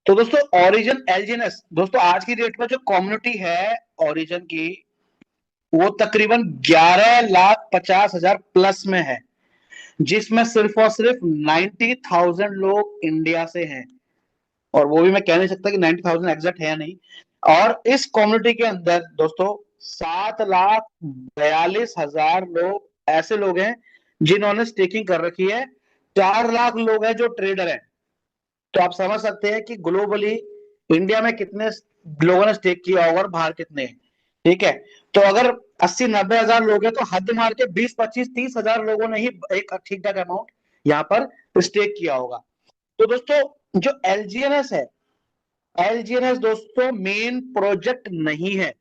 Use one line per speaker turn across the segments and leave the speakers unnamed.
तो दोस्तों ओरिजिन एलजीएनएस, दोस्तों आज की डेट में जो कम्युनिटी है ओरिजिन की, वो तकरीबन 11,50,000 प्लस में है, जिसमें सिर्फ और सिर्फ 90,000 लोग इंडिया से हैं। और वो भी मैं कह नहीं सकता कि 90,000 एग्जैक्ट है या नहीं। और इस कम्युनिटी के अंदर दोस्तों 7,42,000 लोग ऐसे लोग हैं जिन्होंने स्टेकिंग कर रखी है। 4 लाख लोग हैं जो ट्रेडर हैं। तो आप समझ सकते हैं कि ग्लोबली इंडिया में कितने लोगों ने स्टेक किया होगा और बाहर कितने हैं। ठीक है, तो अगर 80-90 हजार लोग हैं तो हद मार के 20-25-30 हजार लोगों ने ही एक ठीक ठाक अमाउंट यहाँ पर स्टेक किया होगा। तो दोस्तों जो एलजीएनएस है, एलजीएनएस दोस्तों मेन प्रोजेक्ट नहीं है।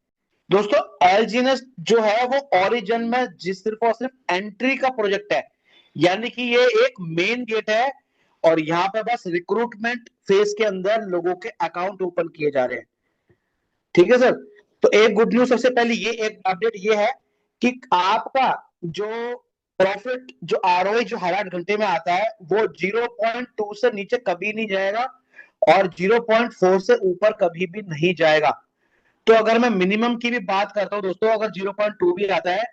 दोस्तों एलजीएनएस जो है वो ओरिजिन में सिर्फ और सिर्फ एंट्री का प्रोजेक्ट है, यानी कि ये एक मेन गेट है और यहाँ पे बस रिक्रूटमेंट फेज के अंदर लोगों के अकाउंट ओपन किए जा रहे हैं। ठीक है सर, तो एक गुड न्यूज सबसे पहले ये एक अपडेट ये है कि आपका जो प्रॉफिट जो आरओआई जो हर 8 घंटे में आता है वो 0.2 से नीचे कभी नहीं जाएगा और 0.4 से ऊपर कभी भी नहीं जाएगा। तो अगर मैं मिनिमम की भी बात करता हूं दोस्तों, अगर 0.2 भी आता है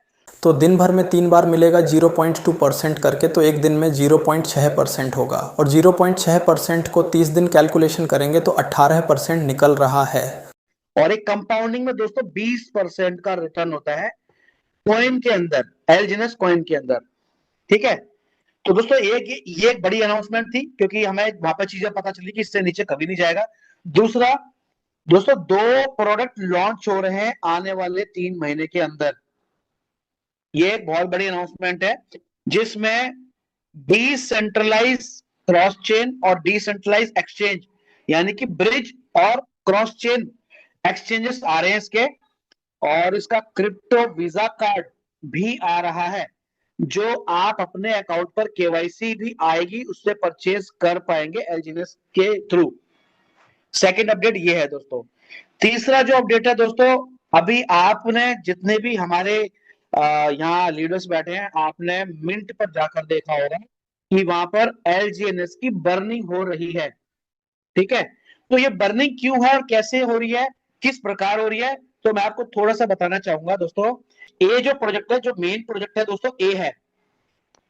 तो दिन भर में 3 बार मिलेगा 0.2% करके, तो एक दिन में 0.6% होगा। और 0.6% को 30 दिन कैलकुलेशन करेंगे तो 18% निकल रहा है।
और एक कंपाउंडिंग में दोस्तों 20% का रिटर्न होता है कॉइन के अंदर, एलजीएनएस कॉइन के अंदर। ठीक है, तो दोस्तों ये एक बड़ी अनाउंसमेंट थी क्योंकि हमें वहां पर चीजें पता चली कि इससे नीचे कभी नहीं जाएगा। दूसरा दोस्तों 2 प्रोडक्ट लॉन्च हो रहे हैं आने वाले 3 महीने के अंदर। ये एक बहुत बड़ी अनाउंसमेंट है जिसमें डिसेंट्रलाइज क्रॉस चेन और डिसेंट्रलाइज एक्सचेंज यानी कि ब्रिज और क्रॉस चेन एक्सचेंजेस आ रहे हैं इसके। और इसका क्रिप्टो वीजा कार्ड भी आ रहा है जो आप अपने अकाउंट पर केवाईसी भी आएगी उससे परचेज कर पाएंगे एलजीएनएस के थ्रू। सेकंड अपडेट ये है दोस्तों। तीसरा जो अपडेट है दोस्तों, अभी आपने जितने भी हमारे यहाँ लीडर्स बैठे हैं, आपने मिंट पर जाकर देखा होगा कि वहां पर एलजीएनएस की बर्निंग हो रही है। ठीक है, तो ये बर्निंग क्यों है और कैसे हो रही है, किस प्रकार हो रही है, तो मैं आपको थोड़ा सा बताना चाहूंगा दोस्तों। ए जो प्रोजेक्ट है, जो मेन प्रोजेक्ट है दोस्तों, ए है।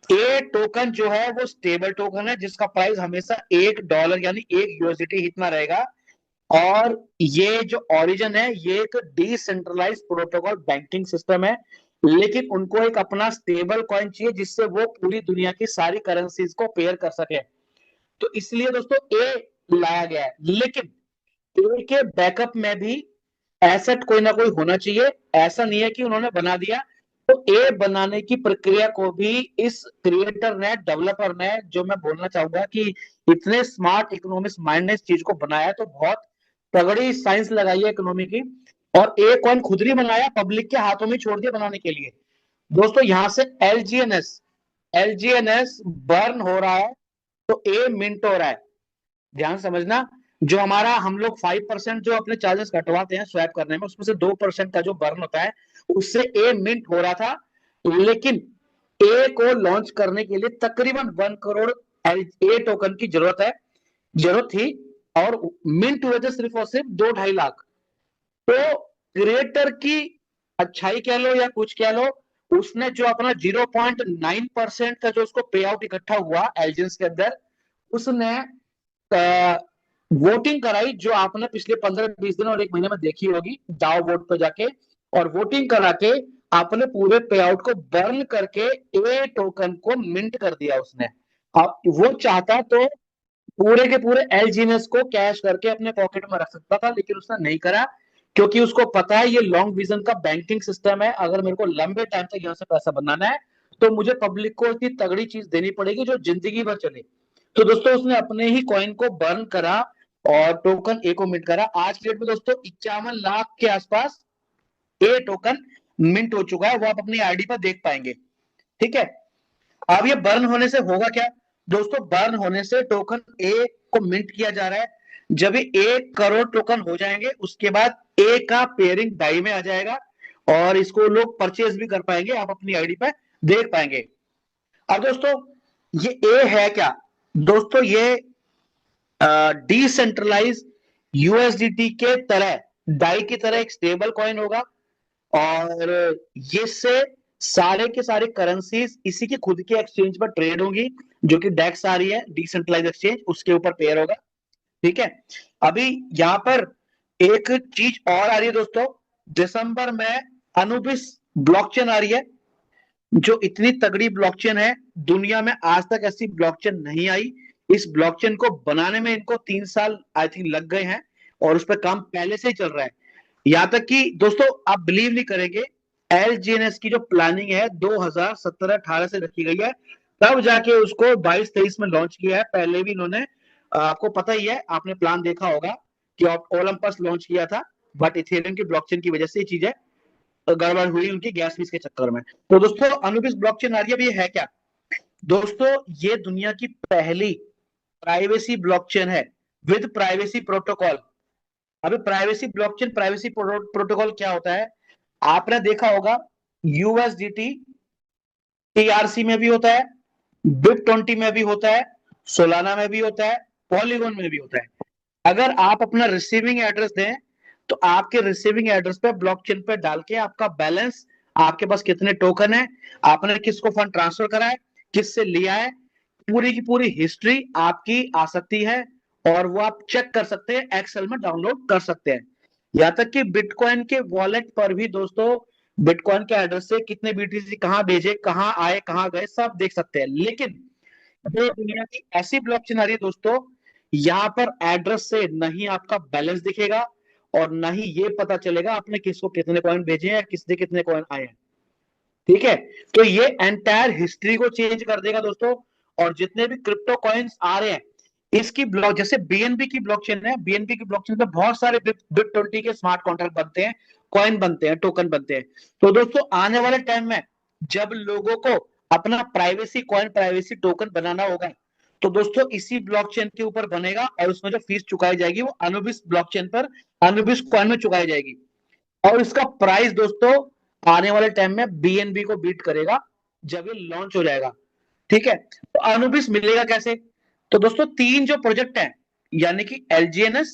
ए टोकन जो है वो स्टेबल टोकन है जिसका प्राइस हमेशा $1 यानी 1 USDT इतना रहेगा। और ये जो ओरिजिन है ये एक डिसेंट्रलाइज प्रोटोकॉल बैंकिंग सिस्टम है, लेकिन उनको एक अपना स्टेबल कॉइन चाहिए जिससे वो पूरी दुनिया की सारी करेंसीज को पेयर कर सके। तो इसलिए दोस्तों ए लाया गया है, लेकिन ए के बैकअप में भी एसेट कोई ना कोई होना चाहिए। ऐसा नहीं है कि उन्होंने बना दिया। तो ए बनाने की प्रक्रिया को भी इस क्रिएटर ने, डेवलपर ने, जो मैं बोलना चाहूंगा कि इतने स्मार्ट इकोनॉमिस्ट माइंड ने इस चीज को बनाया, तो बहुत तगड़ी साइंस लगाई है इकोनॉमी की। और ए कॉइन खुद नहीं बनाया, पब्लिक के हाथों में छोड़ दिया बनाने के लिए। दोस्तों यहां से एलजीएनएस एलजीएनएस बर्न हो रहा है तो ए मिंट हो रहा है। ध्यान समझना, जो हमारा हम लोग 5% जो अपने चार्जेस कटवाते हैं स्वैप करने में, उसमें से 2% का जो बर्न होता है उससे ए मिंट हो रहा था। लेकिन ए को लॉन्च करने के लिए तकरीबन 1 करोड़ ए टोकन की जरूरत थी और मिंट हुए थे सिर्फ और सिर्फ 2-2.5 लाख। तो क्रिएटर की अच्छाई कह लो या कुछ कह लो, उसने जो अपना 0.9% का जो उसको पे आउट इकट्ठा हुआ एलजीएनएस के अंदर, उसने वोटिंग कराई जो आपने पिछले 15-20 दिन और 1 महीने में देखी होगी दाव वोट पे जाके। और वोटिंग करा के आपने पूरे पे आउट को बर्न करके ए टोकन को मिंट कर दिया उसने। अब वो चाहता तो पूरे के पूरे एलजीएनएस को कैश करके अपने पॉकेट में रख सकता था, लेकिन उसने नहीं करा क्योंकि उसको पता है ये लॉन्ग विजन का बैंकिंग सिस्टम है। अगर मेरे को लंबे टाइम तक यहाँ से पैसा बनाना है तो मुझे पब्लिक को इतनी तगड़ी चीज देनी पड़ेगी जो जिंदगी भर चले। तो दोस्तों उसने अपने ही कॉइन को बर्न करा और टोकन ए को मिंट करा। आज की डेट में दोस्तों 51 लाख के आसपास ए टोकन मिंट हो चुका है, वो आप अपनी आईडी पर देख पाएंगे। ठीक है, अब ये बर्न होने से होगा क्या दोस्तों, बर्न होने से टोकन ए को मिंट किया जा रहा है। जब ये 1 करोड़ टोकन हो जाएंगे उसके बाद ए का पेयरिंग डाई में आ जाएगा और इसको लोग परचेज भी कर पाएंगे, आप अपनी आईडी पर देख पाएंगे। अब दोस्तों ये ए है क्या दोस्तों, ये डिसेंट्रलाइज यूएसडीटी के तरह, डाई की तरह एक स्टेबल कॉइन होगा, और ये से सारे के सारे करेंसीज इसी की खुद के एक्सचेंज पर ट्रेड होंगी, जो कि डेक्स आ रही है, डिसेंट्रलाइज एक्सचेंज, उसके ऊपर पेयर होगा। ठीक है, अभी यहां पर एक चीज और आ रही है दोस्तों, दिसंबर में अनुबिस ब्लॉकचेन आ रही है, जो इतनी तगड़ी ब्लॉकचेन है, दुनिया में आज तक ऐसी ब्लॉकचेन नहीं आई। इस ब्लॉकचेन को बनाने में इनको 3 साल आई थिंक लग गए हैं, और उस पर काम पहले से ही चल रहा है। यहां तक कि दोस्तों आप बिलीव नहीं करेंगे, एलजीएनएस की जो प्लानिंग है 2017-18 से रखी गई है, तब जाके उसको 22-23 में लॉन्च किया है। पहले भी इन्होंने, आपको पता ही है, आपने प्लान देखा होगा कि ओलंपस लॉन्च किया था, बट इथेरियम की ब्लॉकचेन की वजह से ये चीजें गड़बड़ हुई उनकी गैस फीस के चक्कर में। तो दोस्तों अनुबिस ब्लॉकचेन आ रही है, अब ये है क्या दोस्तों, ये दुनिया की पहली प्राइवेसी ब्लॉकचेन है विद प्राइवेसी प्रोटोकॉल। अभी प्राइवेसी ब्लॉकचेन, प्राइवेसी प्रोटोकॉल क्या होता है, आपने देखा होगा, यूएसडीटी टीआरसी में भी होता है, BIP20 में भी होता है, सोलाना में भी होता है, पॉलीगॉन में भी होता है। अगर आप अपना रिसीविंग एड्रेस दें, तो आपके रिसीविंग एड्रेस पे ब्लॉकचेन पे डाल के आपका बैलेंस, आपके पास कितने टोकन है, आपने किसको फंड ट्रांसफर करा है, किससे लिया है, पूरी की पूरी हिस्ट्री आपकी आ सकती है, और वो आप चेक कर सकते हैं, एक्सेल में डाउनलोड कर सकते हैं। यहां तक कि बिटकॉइन के वॉलेट पर भी दोस्तों, बिटकॉइन के एड्रेस से कितने बीटीसी कहां भेजे, कहां आए, कहां गए, सब देख सकते हैं। लेकिन जो दुनिया की ऐसी ब्लॉकचेन आ रही है दोस्तों, यहां पर एड्रेस से नहीं आपका बैलेंस दिखेगा, और नहीं ये पता चलेगा आपने किसको कितने कॉइन भेजे हैं, किसने कितने कॉइन आए हैं। ठीक है, तो ये एंटायर हिस्ट्री को चेंज कर देगा दोस्तों। और जितने भी क्रिप्टो कॉइन्स आ रहे हैं, इसकी ब्लॉक, जैसे बीएनबी की ब्लॉकचेन है, बीएनबी की ब्लॉकचेन पे बहुत सारे BIP20 के स्मार्ट कॉन्ट्रैक्ट बनते हैं, कॉइन बनते हैं, टोकन बनते हैं। तो दोस्तों आने वाले टाइम में जब लोगों को अपना प्राइवेसी कॉइन, प्राइवेसी टोकन बनाना होगा, तो दोस्तों इसी ब्लॉकचेन के ऊपर बनेगा, और उसमें जो फीस चुकाई जाएगी वो अनुबिस ब्लॉकचेन पर, अनुबिस कॉइन में चुकाई जाएगी। और इसका प्राइस दोस्तों आने वाले टाइम में बीएनबी को बीट करेगा जब ये लॉन्च हो जाएगा। ठीक है, तो अनुबिस मिलेगा कैसे, तो दोस्तों तीन जो प्रोजेक्ट हैं, यानी कि एलजीएनएस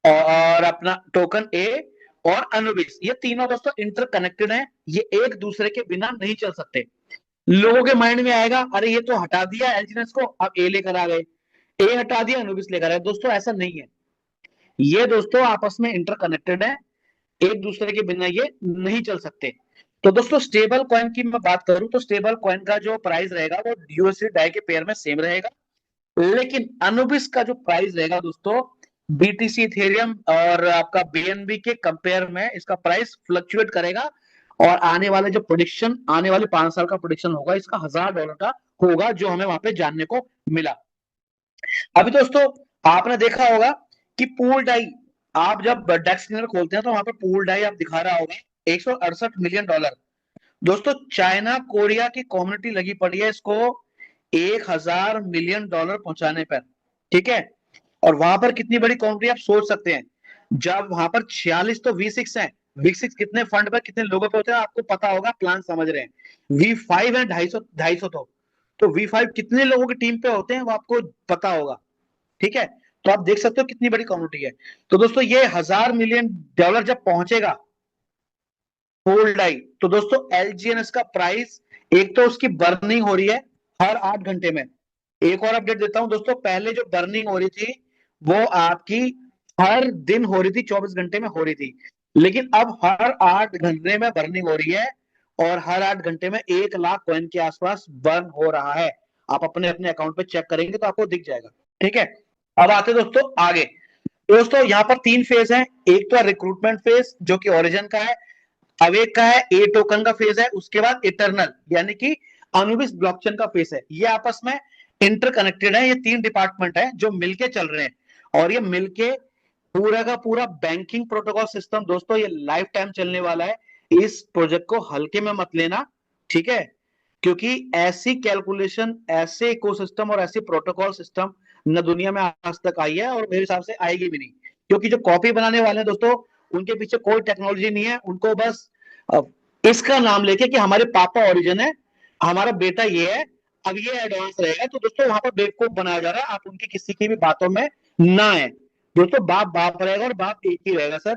और अपना टोकन ए और अनुबिस, ये तीनों दोस्तों इंटरकनेक्टेड हैं, ये एक दूसरे के बिना नहीं चल सकते। लोगों के माइंड में आएगा, अरे ये तो हटा दिया एलजीएनएस को, अब ए लेकर आ गए, ए हटा दिया अनुबिस लेकर आए। दोस्तों ऐसा नहीं है, ये दोस्तों आपस में इंटरकनेक्टेड है, एक दूसरे के बिना ये नहीं चल सकते। तो दोस्तों स्टेबल कॉइन की मैं बात करूं, तो स्टेबल कॉइन का जो प्राइस रहेगा वो यूएसडी डाई के पेयर में सेम रहेगा, लेकिन अनुबिस का जो प्राइस रहेगा दोस्तों, बीटीसी इथेरियम और आपका बीएनबी के कंपेयर में इसका प्राइस फ्लक्चुएट करेगा। और आने वाले जो प्रोडिक्शन, आने वाले 5 साल का प्रोडिक्शन होगा, इसका $1000 का होगा, जो हमें वहां पे जानने को मिला। अभी दोस्तों आपने देखा होगा कि पूल डाई, आप जब डेक्स स्कैनर खोलते हैं तो वहां पर पूल डाई आप दिखा रहा होगा $168 मिलियन। दोस्तों चाइना कोरिया की कम्युनिटी लगी पड़ी है इसको $1000 मिलियन पहुंचाने पर। ठीक है, और वहां पर कितनी बड़ी कम्युनिटी आप सोच सकते हैं, जब वहां पर 46 तो V6 है, V6 कितने फंड पर कितने लोगों पे होते हैं आपको पता होगा, प्लान समझ रहे हैं। V5 है 250 तो V5 कितने लोगों की टीम पे होते हैं वो आपको पता होगा। ठीक है, तो आप देख सकते हो कितनी बड़ी कम्युनिटी है। तो दोस्तों ये $1000 मिलियन जब पहुंचेगा होल्ड आई, तो दोस्तों एलजीएनएस का प्राइस, एक तो उसकी बर्निंग हो रही है हर 8 घंटे में। एक और अपडेट देता हूं दोस्तों, पहले जो बर्निंग हो रही थी वो आपकी हर दिन हो रही थी, 24 घंटे में हो रही थी, लेकिन अब हर 8 घंटे में बर्निंग हो रही है, और हर 8 घंटे में 1 लाख कॉइन के आसपास बर्न हो रहा है। आप अपने अपने अकाउंट पे चेक करेंगे तो आपको दिख जाएगा। ठीक है, अब आते दोस्तों आगे। दोस्तों यहाँ पर 3 फेज है, एक तो रिक्रूटमेंट फेज जो कि ओरिजिन का है, अब एक का है ए टोकन का फेज है, उसके बाद इटरनल यानी कि अनुबिस ब्लॉकचेन का फेज है। ये आपस में इंटरकनेक्टेड है, ये 3 डिपार्टमेंट है जो मिलके चल रहे हैं, और ये मिलके पूरा का पूरा बैंकिंग प्रोटोकॉल सिस्टम दोस्तों ये लाइफ टाइम चलने वाला है। इस प्रोजेक्ट को हल्के में मत लेना, ठीक है, क्योंकि ऐसी कैलकुलेशन, ऐसे इकोसिस्टम और ऐसी प्रोटोकॉल सिस्टम न दुनिया में आज तक आई है, और मेरे हिसाब से आएगी भी नहीं, क्योंकि जो कॉपी बनाने वाले हैं दोस्तों, उनके पीछे कोई टेक्नोलॉजी नहीं है, उनको बस इसका नाम लेके कि हमारे पापा ओरिजिन है, हमारा बेटा ये है, अब ये एडवांस रहेगा, तो दोस्तों वहां पर बेवकूफ बनाया जा रहा है, आप उनकी किसी की भी बातों में ना आए। दोस्तों बाप बाप रहेगा और बाप एक ही रहेगा सर,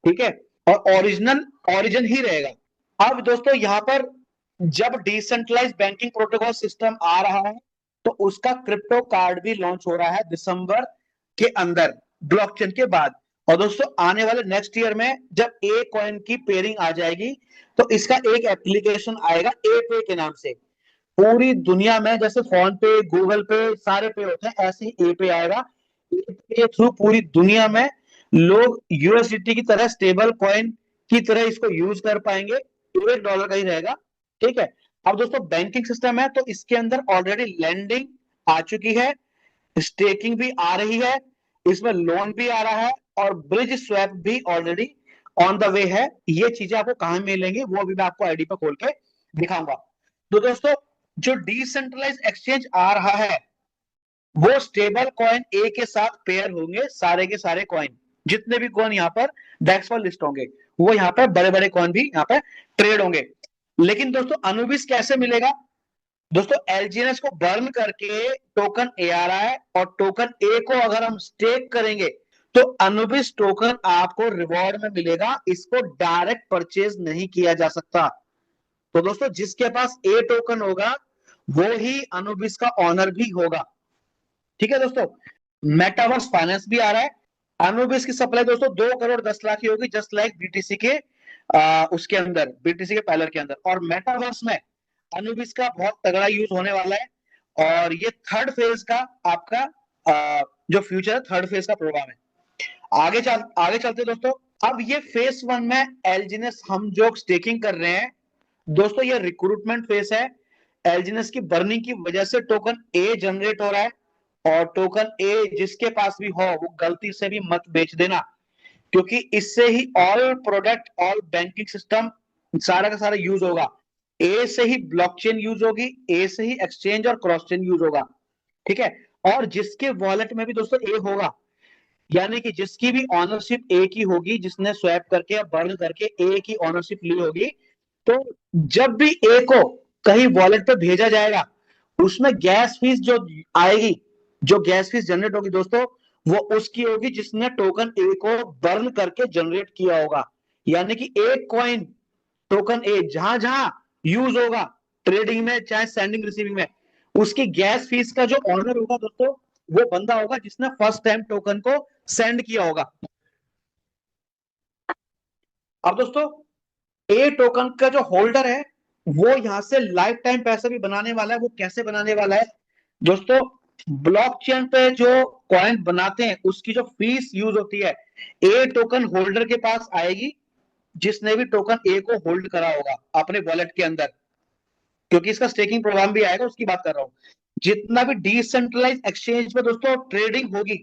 ठीक है, और ओरिजिनल ओरिजिन ही रहेगा। अब दोस्तों यहाँ पर जब डिसेंट्रलाइज बैंकिंग प्रोटोकॉल सिस्टम आ रहा है तो उसका क्रिप्टो कार्ड भी लॉन्च हो रहा है दिसंबर के अंदर, ब्लॉकचेन के बाद। और दोस्तों आने वाले नेक्स्ट ईयर में जब ए कॉइन की पेयरिंग आ जाएगी तो इसका एक एप्लीकेशन आएगा ए पे के नाम से। पूरी दुनिया में जैसे फोन पे, गूगल पे सारे पे होते हैं, ऐसे ही ए पे आएगा। के थ्रू पूरी दुनिया में लोग यूएसडीटी की तरह स्टेबल कॉइन की तरह इसको यूज कर पाएंगे, $1 का ही रहेगा, ठीक है। अब दोस्तों बैंकिंग सिस्टम है तो इसके अंदर ऑलरेडी लैंडिंग आ चुकी है, स्टेकिंग भी आ रही है, इसमें लोन भी आ रहा है और ब्रिज स्वैप भी ऑलरेडी ऑन द वे है। ये चीजें आपको कहां मिलेंगी वो भी मैं आपको आईडी पर खोल के दिखाऊंगा। तो दोस्तों जो डिसेंट्रलाइज एक्सचेंज आ रहा है वो स्टेबल कॉइन ए के साथ पेयर होंगे, सारे के सारे कॉइन, जितने भी कॉइन यहाँ पर डेक्स पर लिस्ट होंगे वो यहाँ पर बड़े बड़े कॉइन भी यहाँ पर ट्रेड होंगे। लेकिन दोस्तों अनुबिस कैसे मिलेगा? दोस्तों एलजीएनएस को बर्न करके टोकन ए आ रहा है और टोकन ए को अगर हम स्टेक करेंगे तो अनुबिस टोकन आपको रिवॉर्ड में मिलेगा, इसको डायरेक्ट परचेज नहीं किया जा सकता। तो दोस्तों जिसके पास ए टोकन होगा वो ही अनुबिस का ऑनर भी होगा, ठीक है दोस्तों। मेटावर्स फाइनेंस भी आ रहा है। अनुबिस की सप्लाई दोस्तों 2 करोड़ 10 लाख की होगी, जस्ट लाइक बीटीसी के उसके अंदर, बीटीसी के पैलर के अंदर। और मेटावर्स में अनुबिस का बहुत तगड़ा यूज होने वाला है और ये थर्ड फेज का आपका जो फ्यूचर है, थर्ड फेज का प्रोग्राम है। आगे चलते दोस्तों। अब ये फेज 1 में एलजीएनएस हम जो स्टेकिंग कर रहे हैं दोस्तों, ये रिक्रूटमेंट फेज है। एलजीएनएस की बर्निंग की वजह से टोकन ए जनरेट हो रहा है और टोकन ए जिसके पास भी हो वो गलती से भी मत बेच देना, क्योंकि इससे ही all product, all banking system सारा का सारा यूज होगा। ए से ही ब्लॉकचेन यूज होगी, ए से ही एक्सचेंज और क्रॉस चेन यूज होगा, ठीक है। और जिसके वॉलेट में भी दोस्तों ए होगा, यानी कि जिसकी भी ऑनरशिप ए की होगी, जिसने स्वैप करके या बर्न करके ए की ऑनरशिप ली होगी, तो जब भी ए को कहीं वॉलेट पे भेजा जाएगा उसमें गैस फीस जो आएगी, जो गैस फीस जनरेट होगी दोस्तों, वो उसकी होगी जिसने टोकन ए को बर्न करके जनरेट किया होगा। यानी कि एक कॉइन टोकन ए जहां जहां यूज होगा, ट्रेडिंग में चाहे सेंडिंग रिसीविंग में, उसकी गैस फीस का जो ऑनर होगा दोस्तों वो बंदा होगा जिसने फर्स्ट टाइम टोकन को सेंड किया होगा। अब दोस्तों ए टोकन का जो होल्डर है वो यहां से लाइफ टाइम पैसा भी बनाने वाला है। वो कैसे बनाने वाला है दोस्तों? ब्लॉकचेन पे जो कॉइन बनाते हैं उसकी जो फीस यूज होती है ए टोकन होल्डर के पास आएगी, जिसने भी टोकन ए को होल्ड करा होगा अपने वॉलेट के अंदर, क्योंकि इसका स्टेकिंग प्रोग्राम भी आएगा, उसकी बात कर रहा हूं। जितना भी डिसेंट्रलाइज एक्सचेंज पे दोस्तों ट्रेडिंग होगी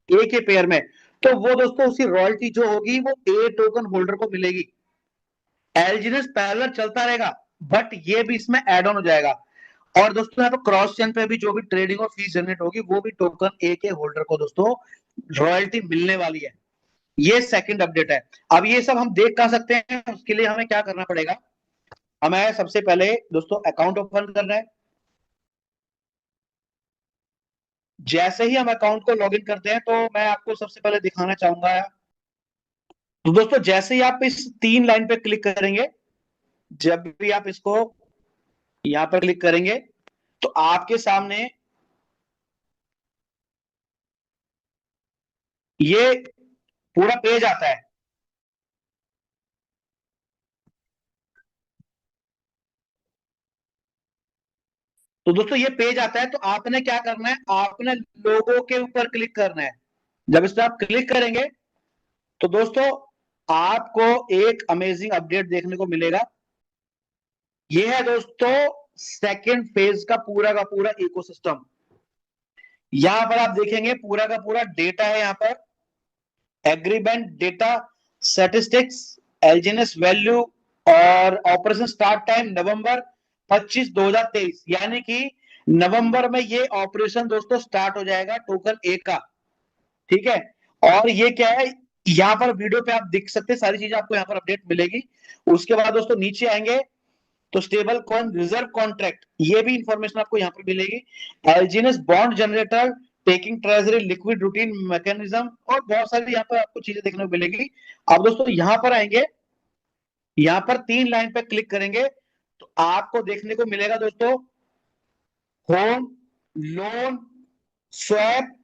ए के पेयर में, तो वो दोस्तों उसी रॉयल्टी जो होगी वो ए टोकन होल्डर को मिलेगी। एलजीएनएस पैरेलल चलता रहेगा बट ये भी इसमें एड ऑन हो जाएगा। और दोस्तों यहाँ पर क्रॉस चेन पे भी जो भी ट्रेडिंग और फीस जनरेट होगी वो भी टोकन ए के होल्डर को दोस्तों रॉयल्टी मिलने वाली है। ये सेकंड अपडेट है। अब ये सब हम देख कहां सकते हैं, उसके लिए हमें क्या करना पड़ेगा? हमें सबसे पहले दोस्तों अकाउंट ओपन करना है। जैसे ही हम अकाउंट को लॉगिन करते हैं तो मैं आपको सबसे पहले दिखाना चाहूंगा, तो दोस्तों जैसे ही आप इस 3 लाइन पे क्लिक करेंगे, जब भी आप इसको यहां पर क्लिक करेंगे तो आपके सामने ये पूरा पेज आता है। तो दोस्तों ये पेज आता है तो आपने क्या करना है, आपने लोगों के ऊपर क्लिक करना है। जब इस पर आप क्लिक करेंगे तो दोस्तों आपको एक अमेजिंग अपडेट देखने को मिलेगा। ये है दोस्तों सेकेंड फेज का पूरा इकोसिस्टम। यहां पर आप देखेंगे पूरा का पूरा डेटा है, यहां पर एग्रीमेंट डेटा, स्टैटिस्टिक्स, एलजीएनएस वैल्यू और ऑपरेशन स्टार्ट टाइम नवंबर 25 2023, यानी कि नवंबर में ये ऑपरेशन दोस्तों स्टार्ट हो जाएगा टोकन ए का, ठीक है। और ये क्या है, यहाँ पर वीडियो पे आप देख सकते हैं, सारी चीजें आपको यहाँ पर अपडेट मिलेगी। उसके बाद दोस्तों नीचे आएंगे तो स्टेबल कॉइन रिजर्व कॉन्ट्रैक्ट, ये भी इंफॉर्मेशन आपको यहाँ पर मिलेगी। एलजीएनएस bond generator taking treasury liquid routine mechanism और बहुत सारी यहाँ पर आपको चीजें देखने को मिलेगी। अब दोस्तों यहाँ पर आएंगे, यहाँ पर 3 लाइन पे क्लिक करेंगे तो आपको देखने को मिलेगा दोस्तों home, loan, swap,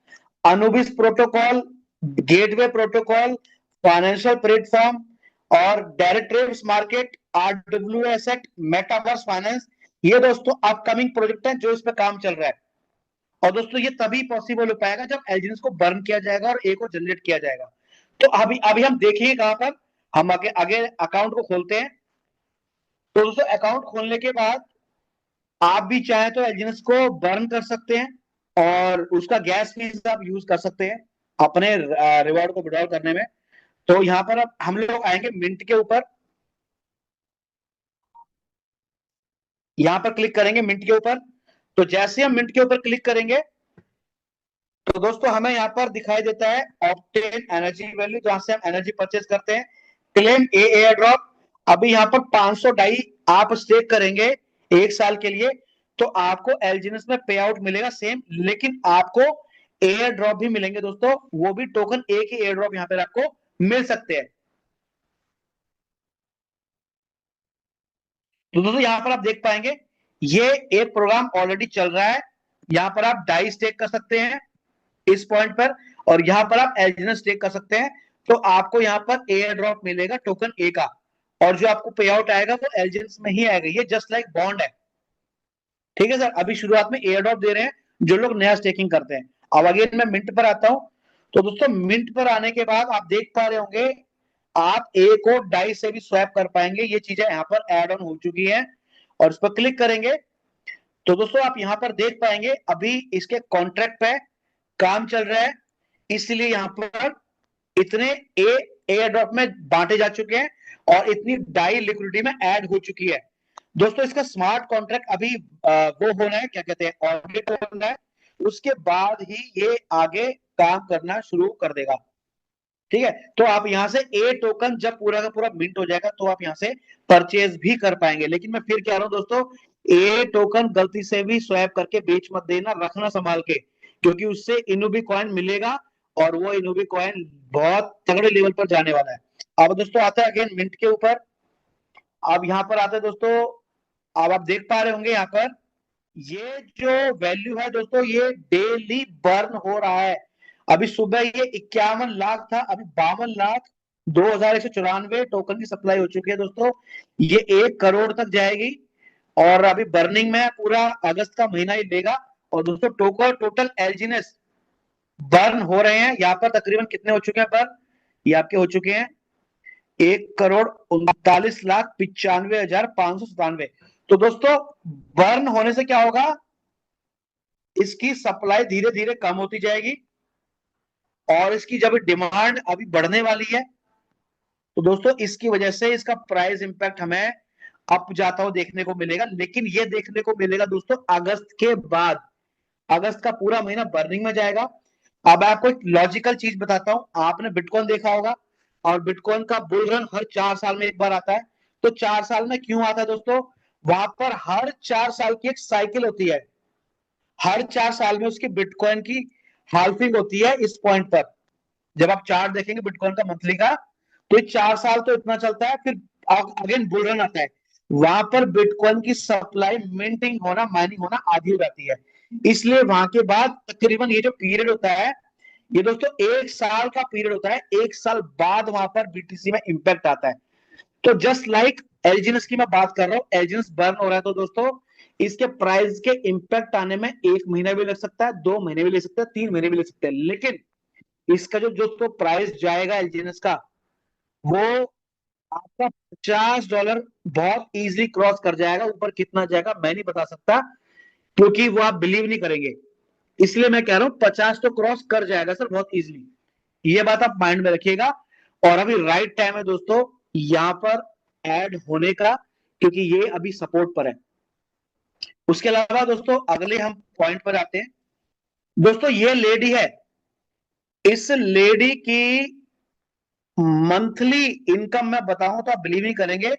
Anubis protocol, gateway protocol, financial platform और direct market, RW asset, metaverse finance. ये दोस्तों अपकमिंग प्रोजेक्ट है जो इस पे काम चल रहा है। और दोस्तों ये तभी पॉसिबल हो पाएगा जब एलजीएनएस को बर्न किया जाएगा और ए को जनरेट किया जाएगा। तो अभी अभी हम देखेंगे कहां पर, हम आगे आगे अकाउंट को खोलते हैं। तो दोस्तों अकाउंट खोलने के बाद आप भी चाहे तो एलजीएनएस को बर्न कर सकते हैं और उसका गैस फीस आप यूज कर सकते हैं अपने रिवॉर्ड को विड्रॉल करने में। तो यहां पर अब हम लोग आएंगे मिंट के ऊपर, यहां पर क्लिक करेंगे मिंट के ऊपर। तो जैसे हम मिंट के ऊपर क्लिक करेंगे तो दोस्तों हमें यहाँ पर दिखाई देता है ऑब्टेन एनर्जी वैल्यू, जहां से हम एनर्जी परचेज करते हैं। क्लेम ए एयर ड्रॉप, अभी यहाँ पर 500 डाई आप स्टेक करेंगे 1 साल के लिए तो आपको एलजीएनएस में पे आउट मिलेगा सेम, लेकिन आपको एयर ड्रॉप भी मिलेंगे दोस्तों, वो भी टोकन ए के एयर ड्रॉप यहाँ पर आपको मिल सकते हैं। तो दोस्तों यहां पर आप देख पाएंगे ये एक प्रोग्राम ऑलरेडी चल रहा है। यहां पर आप डाई स्टेक कर सकते हैं इस पॉइंट पर और यहां पर आप एलजीएनएस स्टेक कर सकते हैं। तो आपको यहां पर एयर ड्रॉप मिलेगा टोकन ए का और जो आपको पे आउट आएगा वो एलजीएनएस में ही आएगा। ये जस्ट लाइक बॉन्ड है, ठीक है सर। अभी शुरुआत में एयर ड्रॉप दे रहे हैं जो लोग नया स्टेकिंग करते हैं। अब अगेन मैं मिंट पर आता हूं। तो दोस्तों मिंट पर आने के बाद आप देख पा रहे होंगे आप ए को डाई से भी स्वैप कर पाएंगे। ये चीजें यहाँ पर एड ऑन हो चुकी है और इस पर क्लिक करेंगे तो दोस्तों आप यहां पर देख पाएंगे अभी इसके कॉन्ट्रैक्ट पे काम चल रहा है, इसलिए यहां पर इतने ए एयर ड्रॉप में बांटे जा चुके हैं और इतनी डाई लिक्विडिटी में ऐड हो चुकी है। दोस्तों इसका स्मार्ट कॉन्ट्रैक्ट अभी वो होना है, क्या कहते हैं, ऑडिट होना है, उसके बाद ही ये आगे काम करना शुरू कर देगा, ठीक है। तो आप यहां से ए टोकन जब पूरा का पूरा मिंट हो जाएगा तो आप यहां से परचेज भी कर पाएंगे। लेकिन मैं फिर कह रहा हूं दोस्तों ए टोकन गलती से भी स्वैप करके बेच मत देना, रखना संभाल के, क्योंकि उससे इनोबी कॉइन मिलेगा और वो इनोबी कॉइन बहुत तगड़े लेवल पर जाने वाला है। अब दोस्तों आता है अगेन मिंट के ऊपर। अब यहां पर आते हैं दोस्तों, अब आप देख पा रहे होंगे यहां पर ये जो वैल्यू है दोस्तों ये डेली बर्न हो रहा है। अभी सुबह ये 51 लाख था, अभी 52 लाख 2194 टोकन की सप्लाई हो चुकी है दोस्तों। ये 1 करोड़ तक जाएगी और अभी बर्निंग में पूरा अगस्त का महीना ही लेगा। और दोस्तों टोटल एलजीएनएस बर्न हो रहे हैं यहाँ पर तकरीबन कितने हो चुके हैं बर्न, ये आपके हो चुके हैं 1,39,95,597। तो दोस्तों बर्न होने से क्या होगा, इसकी सप्लाई धीरे धीरे कम होती जाएगी और इसकी जब डिमांड अभी बढ़ने वाली है तो दोस्तों इसकी वजह से इसका प्राइस इंपैक्ट हमें अप जाता हुआ देखने को मिलेगा। लेकिन ये देखने को मिलेगा दोस्तों अगस्त के बाद, अगस्त का पूरा महीना बर्निंग में जाएगा। अब आपको एक लॉजिकल चीज बताता हूं, आपने बिटकॉइन देखा होगा और बिटकॉइन का बुल रन हर 4 साल में एक बार आता है। तो 4 साल में क्यों आता है दोस्तों, वहां पर हर 4 साल की एक साइकिल होती है, हर 4 साल में उसकी बिटकॉइन की हाल्फिंग होती है। इस पॉइंट पर जब आप चार्ट देखेंगे बिटकॉइन का मंथली का तो 4 साल तो इतना चलता है, फिर अगेन बुल रन आता है, वहां पर बिटकॉइन की सप्लाई मिंटिंग होना माइनिंग होना आधी हो जाती है। इसलिए वहां के बाद तकरीबन ये जो पीरियड होता है ये दोस्तों 1 साल का पीरियड होता है, 1 साल बाद वहां पर बीटीसी में इंपैक्ट आता है। तो जस्ट लाइक एलजीएनएस की मैं बात कर रहा हूं, एलजीएनएस बर्न हो रहा है तो दोस्तों इसके प्राइस के इंपैक्ट आने में 1 महीना भी लग सकता है, 2 महीने भी ले सकते हैं, 3 महीने भी ले सकते हैं। लेकिन इसका जो जो प्राइस जाएगा एलजीएनएस का वो आपका $50 बहुत इजीली क्रॉस कर जाएगा। ऊपर कितना जाएगा मैं नहीं बता सकता क्योंकि वो आप बिलीव नहीं करेंगे, इसलिए मैं कह रहा हूं 50 तो क्रॉस कर जाएगा सर बहुत इजीली, ये बात आप माइंड में रखिएगा। और अभी राइट टाइम है दोस्तों यहां पर ऐड होने का, क्योंकि ये अभी सपोर्ट पर है। उसके अलावा दोस्तों अगले हम पॉइंट पर आते हैं। दोस्तों ये लेडी है, इस लेडी की मंथली इनकम मैं बताऊं तो आप बिलीव नहीं करेंगे,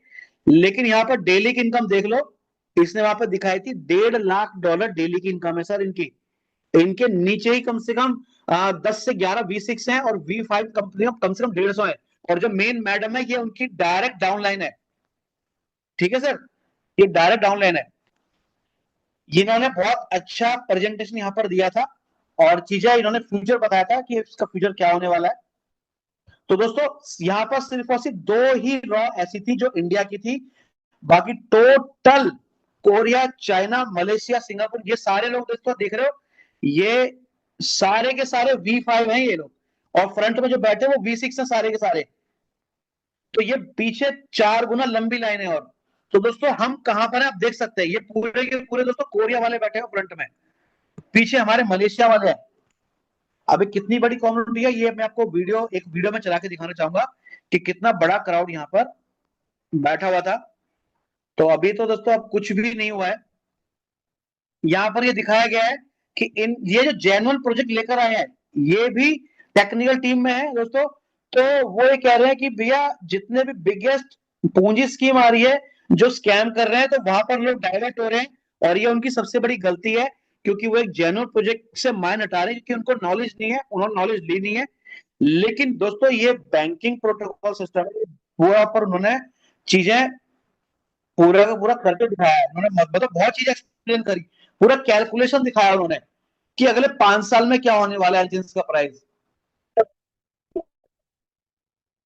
लेकिन यहां पर डेली की इनकम देख लो, इसने वहां पर दिखाई थी $1.5 लाख डेली की इनकम है सर इनकी। इनके नीचे ही कम से कम 10 से 11 V6 हैं और V5 कंपनियों कम से कम 150 है। और जो मेन मैडम है ये उनकी डायरेक्ट डाउनलाइन है। ठीक है सर, ये डायरेक्ट डाउनलाइन है। इन्होंने बहुत अच्छा प्रेजेंटेशन यहाँ पर दिया था और चीजें इन्होंने फ्यूचर बताया था कि इसका फ्यूचर क्या होने वाला है। तो दोस्तों यहाँ पर सिर्फ और सिर्फ 2 ही रॉ ऐसी थी जो इंडिया की थी, बाकी total Korea, China, Malaysia, Singapore, ये सारे लोग दोस्तों देख रहे हो, ये सारे के सारे V5 हैं ये लोग, और फ्रंट में जो बैठे वो V6 है सारे के सारे। तो ये पीछे 4 गुना लंबी लाइन है। और तो दोस्तों हम कहां पर है आप देख सकते हैं, ये पूरे के पूरे दोस्तों कोरिया वाले बैठे हो फ्रंट में, पीछे हमारे मलेशिया वाले हैं। अभी कितनी बड़ी कम्युनिटी है ये मैं आपको एक वीडियो में चला के दिखाना चाहूंगा कि कितना बड़ा क्राउड यहाँ पर बैठा हुआ था। तो अभी तो दोस्तों अब कुछ भी नहीं हुआ है। यहाँ पर ये दिखाया गया है कि ये जो जेन्युइन प्रोजेक्ट लेकर आए हैं ये भी टेक्निकल टीम में है दोस्तों। तो वो ये कह रहे हैं कि भैया जितने भी बिगेस्ट पूंजी स्कीम आ रही है जो स्कैम कर रहे हैं तो वहां पर लोग डाइवर्ट हो रहे हैं और ये उनकी सबसे बड़ी गलती है, क्योंकि वो एक जेन्युइन प्रोजेक्ट से माइन हटा रहे हैं क्योंकि उनको नॉलेज नहीं है, उन्होंने नॉलेज ली नहीं है। लेकिन दोस्तों ये बैंकिंग प्रोटोकॉल सिस्टम है, पूरा पर उन्होंने चीजें पूरा का पूरा करके दिखाया है। उन्होंने मतलब बहुत चीजें एक्सप्लेन करी, पूरा कैलकुलेशन दिखाया उन्होंने कि अगले 5 साल में क्या होने वाला है एलजीएंस का प्राइस।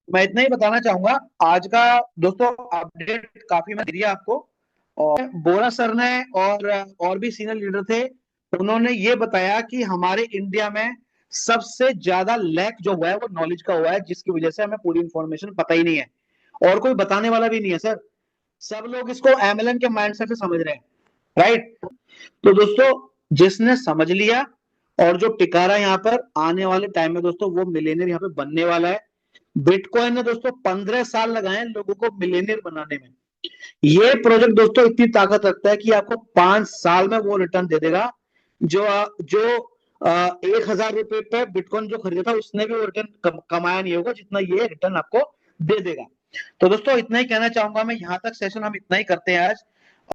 मैं इतना ही बताना चाहूंगा आज का दोस्तों अपडेट काफी मैं दिया आपको। और बोरा सर ने और भी सीनियर लीडर थे, उन्होंने ये बताया कि हमारे इंडिया में सबसे ज्यादा लैक जो हुआ है वो नॉलेज का हुआ है, जिसकी वजह से हमें पूरी इंफॉर्मेशन पता ही नहीं है और कोई बताने वाला भी नहीं है सर। सब लोग इसको एमएलएन के माइंडसेट से समझ रहे हैं, राइट। तो दोस्तों जिसने समझ लिया और जो टिका रहा यहाँ पर आने वाले टाइम में दोस्तों वो मिलेनियर यहाँ पे बनने वाला है। बिटकॉइन ने दोस्तों 15 साल लगाए लोगों को मिलेनियर बनाने में। ये प्रोजेक्ट दोस्तों इतनी ताकत रखता है कि आपको 5 साल में वो रिटर्न दे देगा। जो जो 1,000 रुपए पे बिटकॉइन जो खरीदा था उसने भी वो रिटर्न कमाया नहीं होगा जितना ये रिटर्न आपको दे देगा। तो दोस्तों इतना ही कहना चाहूंगा मैं, यहाँ तक सेशन हम इतना ही करते हैं आज।